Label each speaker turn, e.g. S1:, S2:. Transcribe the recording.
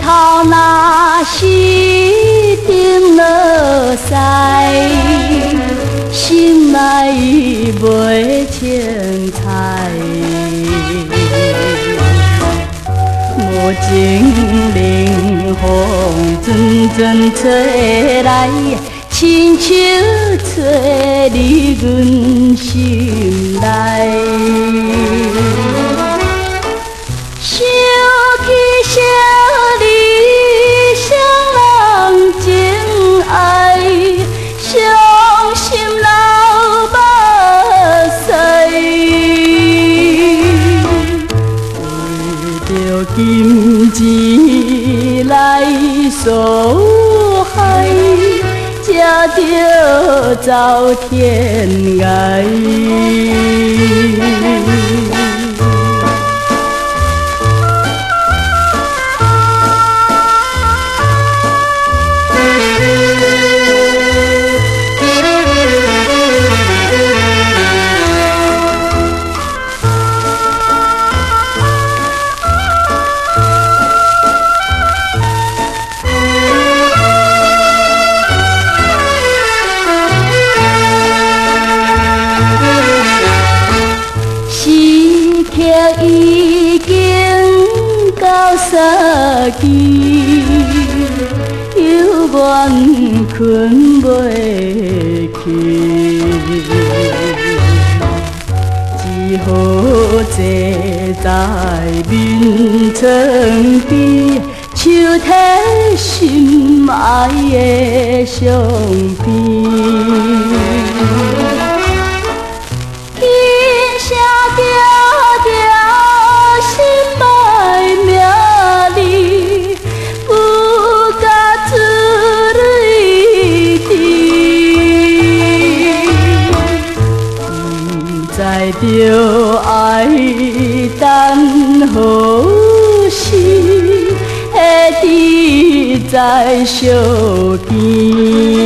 S1: 头那是顶落西，心爱伊袂凊彩。无情冷风阵阵吹来，亲像吹入阮心内。想起小你双人情爱，伤心流目屎，为着金钱来所害，才着走天涯。已经到三更，犹原困袂去，只好坐在眠床边，手提心爱的相片。着爱等何时，会知在相见。